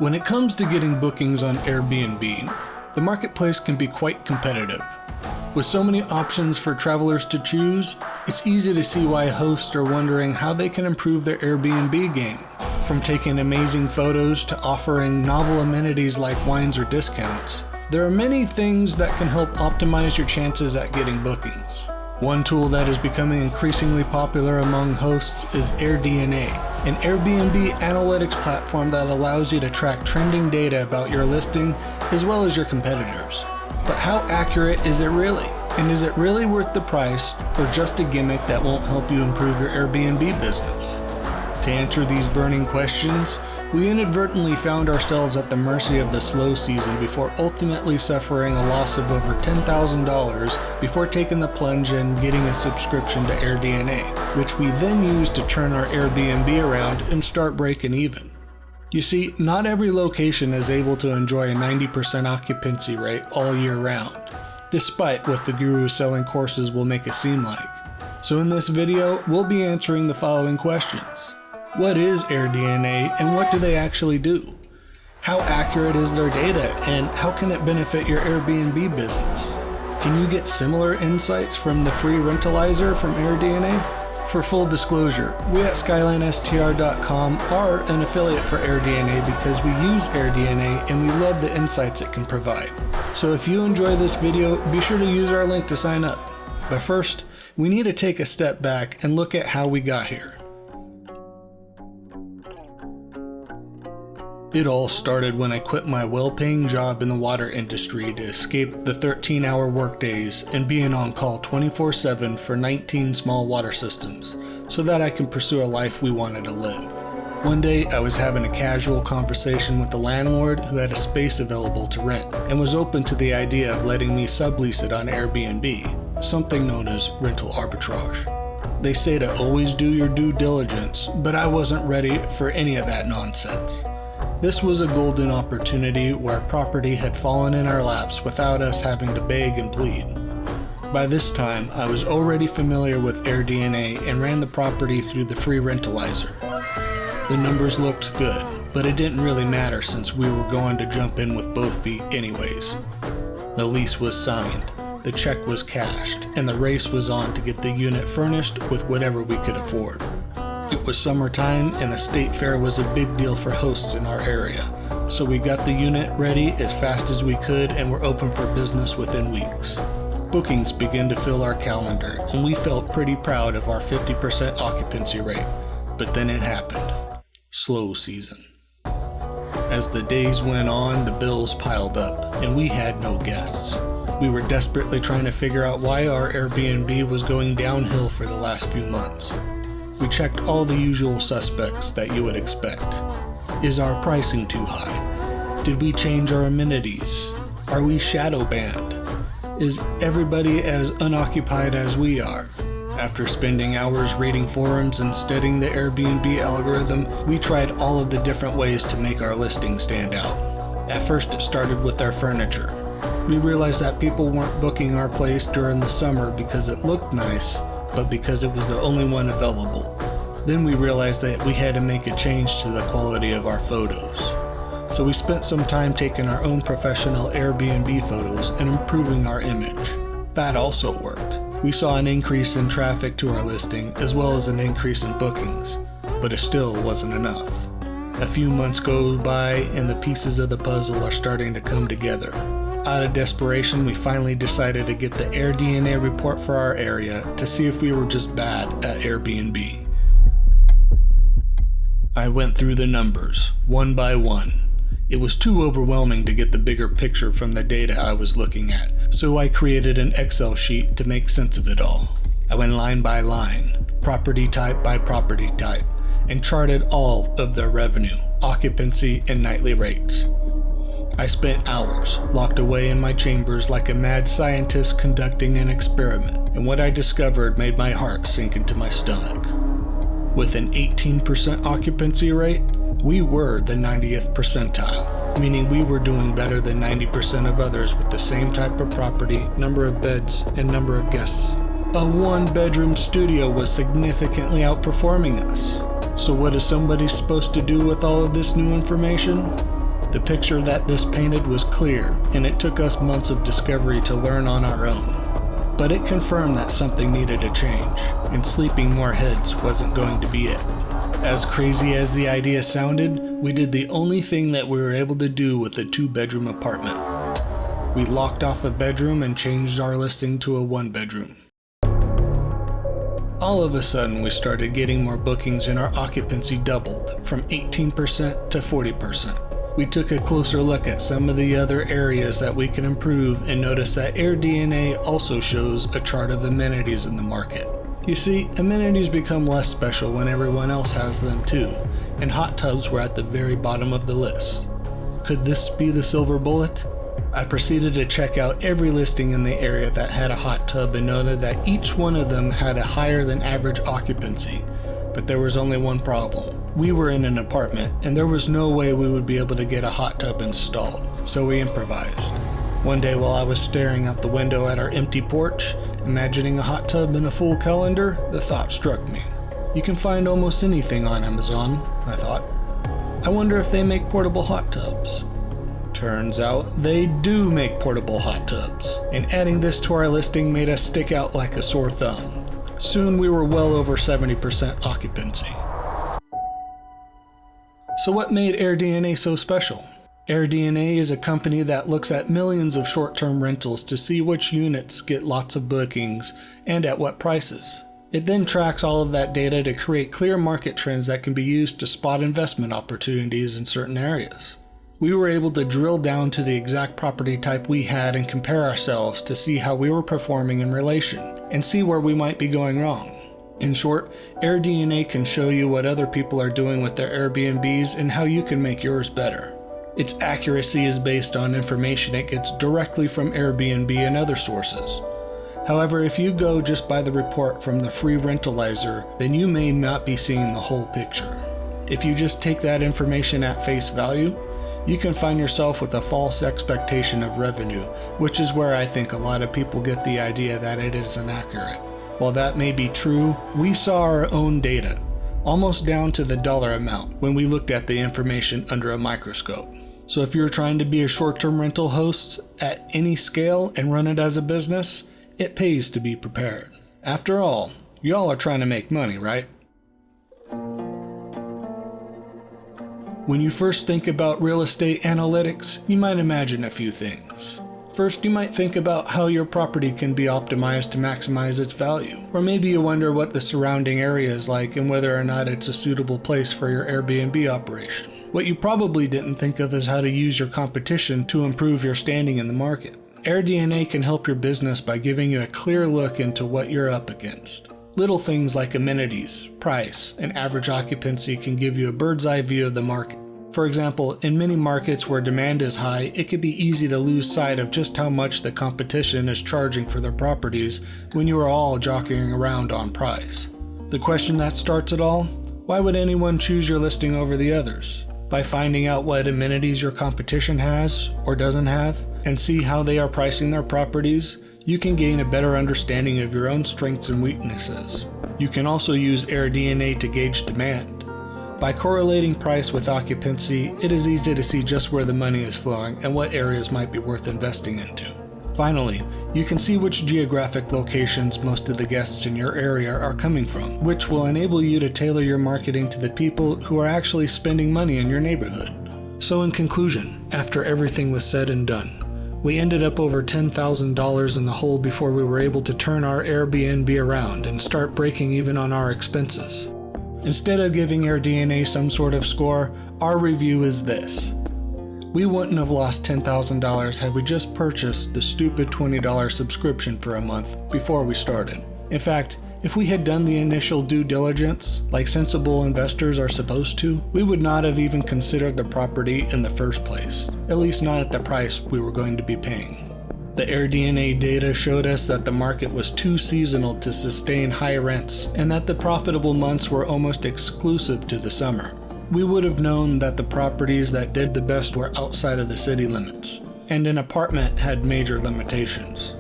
When it comes to getting bookings on Airbnb, the marketplace can be quite competitive. With so many options for travelers to choose, it's easy to see why hosts are wondering how they can improve their Airbnb game. From taking amazing photos to offering novel amenities like wines or discounts, there are many things that can help optimize your chances at getting bookings. One tool that is becoming increasingly popular among hosts is AirDNA, an Airbnb analytics platform that allows you to track trending data about your listing as well as your competitors. But how accurate is it really? And is it really worth the price or just a gimmick that won't help you improve your Airbnb business? To answer these burning questions, we inadvertently found ourselves at the mercy of the slow season before ultimately suffering a loss of over $10,000 before taking the plunge and getting a subscription to AirDNA, which we then used to turn our Airbnb around and start breaking even. You see, not every location is able to enjoy a 90% occupancy rate all year round, despite what the gurus selling courses will make it seem like. So in this video, we'll be answering the following questions. What is AirDNA and what do they actually do? How accurate is their data and how can it benefit your Airbnb business? Can you get similar insights from the free Rentalizer from AirDNA? For full disclosure, we at SkylineSTR.com are an affiliate for AirDNA because we use AirDNA and we love the insights it can provide. So if you enjoy this video, be sure to use our link to sign up. But first, we need to take a step back and look at how we got here. It all started when I quit my well-paying job in the water industry to escape the 13-hour workdays and being on call 24/7 for 19 small water systems so that I can pursue a life we wanted to live. One day, I was having a casual conversation with the landlord who had a space available to rent and was open to the idea of letting me sublease it on Airbnb, something known as rental arbitrage. They say to always do your due diligence, but I wasn't ready for any of that nonsense. This was a golden opportunity where property had fallen in our laps without us having to beg and plead. By this time, I was already familiar with AirDNA and ran the property through the free Rentalizer. The numbers looked good, but it didn't really matter since we were going to jump in with both feet anyways. The lease was signed, the check was cashed, and the race was on to get the unit furnished with whatever we could afford. It was summertime and the state fair was a big deal for hosts in our area, so we got the unit ready as fast as we could and were open for business within weeks. Bookings began to fill our calendar and we felt pretty proud of our 50% occupancy rate, but then it happened. Slow season. As the days went on, the bills piled up and we had no guests. We were desperately trying to figure out why our Airbnb was going downhill for the last few months. We checked all the usual suspects that you would expect. Is our pricing too high? Did we change our amenities? Are we shadow banned? Is everybody as unoccupied as we are? After spending hours reading forums and studying the Airbnb algorithm, we tried all of the different ways to make our listing stand out. At first it started with our furniture. We realized that people weren't booking our place during the summer because it looked nice, but because it was the only one available. Then we realized that we had to make a change to the quality of our photos. So we spent some time taking our own professional Airbnb photos and improving our image. That also worked. We saw an increase in traffic to our listing as well as an increase in bookings, but it still wasn't enough. A few months go by and the pieces of the puzzle are starting to come together. Out of desperation, we finally decided to get the AirDNA report for our area to see if we were just bad at Airbnb. I went through the numbers, one by one. It was too overwhelming to get the bigger picture from the data I was looking at, so I created an Excel sheet to make sense of it all. I went line by line, property type by property type, and charted all of their revenue, occupancy, and nightly rates. I spent hours locked away in my chambers like a mad scientist conducting an experiment, and what I discovered made my heart sink into my stomach. With an 18% occupancy rate, we were the 90th percentile, meaning we were doing better than 90% of others with the same type of property, number of beds, and number of guests. A one-bedroom studio was significantly outperforming us. So what is somebody supposed to do with all of this new information? The picture that this painted was clear, and it took us months of discovery to learn on our own. But it confirmed that something needed to change, and sleeping more heads wasn't going to be it. As crazy as the idea sounded, we did the only thing that we were able to do with a 2-bedroom apartment. We locked off a bedroom and changed our listing to a 1-bedroom. All of a sudden, we started getting more bookings and our occupancy doubled from 18% to 40%. We took a closer look at some of the other areas that we can improve and noticed that AirDNA also shows a chart of amenities in the market. You see, amenities become less special when everyone else has them too, and hot tubs were at the very bottom of the list. Could this be the silver bullet? I proceeded to check out every listing in the area that had a hot tub and noted that each one of them had a higher than average occupancy. But there was only one problem. We were in an apartment, and there was no way we would be able to get a hot tub installed, so we improvised. One day while I was staring out the window at our empty porch, imagining a hot tub and a full calendar, the thought struck me. You can find almost anything on Amazon, I thought. I wonder if they make portable hot tubs. Turns out they do make portable hot tubs, and adding this to our listing made us stick out like a sore thumb. Soon we were well over 70% occupancy. So what made AirDNA so special? AirDNA is a company that looks at millions of short-term rentals to see which units get lots of bookings and at what prices. It then tracks all of that data to create clear market trends that can be used to spot investment opportunities in certain areas. We were able to drill down to the exact property type we had and compare ourselves to see how we were performing in relation, and see where we might be going wrong. In short, AirDNA can show you what other people are doing with their Airbnbs and how you can make yours better. Its accuracy is based on information it gets directly from Airbnb and other sources. However, if you go just by the report from the free Rentalizer, then you may not be seeing the whole picture. If you just take that information at face value, you can find yourself with a false expectation of revenue, which is where I think a lot of people get the idea that it is inaccurate. While that may be true, we saw our own data, almost down to the dollar amount, when we looked at the information under a microscope. So if you're trying to be a short-term rental host at any scale and run it as a business, it pays to be prepared. After all, y'all are trying to make money, right? When you first think about real estate analytics, you might imagine a few things. First, you might think about how your property can be optimized to maximize its value. Or maybe you wonder what the surrounding area is like and whether or not it's a suitable place for your Airbnb operation. What you probably didn't think of is how to use your competition to improve your standing in the market. AirDNA can help your business by giving you a clear look into what you're up against. Little things like amenities, price, and average occupancy can give you a bird's eye view of the market. For example, in many markets where demand is high, it can be easy to lose sight of just how much the competition is charging for their properties when you are all jockeying around on price. The question that starts it all? Why would anyone choose your listing over the others? By finding out what amenities your competition has or doesn't have, and see how they are pricing their properties, you can gain a better understanding of your own strengths and weaknesses. You can also use AirDNA to gauge demand. By correlating price with occupancy, it is easy to see just where the money is flowing and what areas might be worth investing into. Finally, you can see which geographic locations most of the guests in your area are coming from, which will enable you to tailor your marketing to the people who are actually spending money in your neighborhood. So in conclusion, after everything was said and done, we ended up over $10,000 in the hole before we were able to turn our Airbnb around and start breaking even on our expenses. Instead of giving AirDNA some sort of score, our review is this. We wouldn't have lost $10,000 had we just purchased the stupid $20 subscription for a month before we started. In fact, if we had done the initial due diligence, like sensible investors are supposed to, we would not have even considered the property in the first place, at least not at the price we were going to be paying. The AirDNA data showed us that the market was too seasonal to sustain high rents, and that the profitable months were almost exclusive to the summer. We would have known that the properties that did the best were outside of the city limits, and an apartment had major limitations.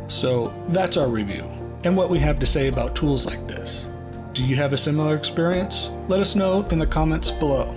So that's our review, and what we have to say about tools like this. Do you have a similar experience? Let us know in the comments below.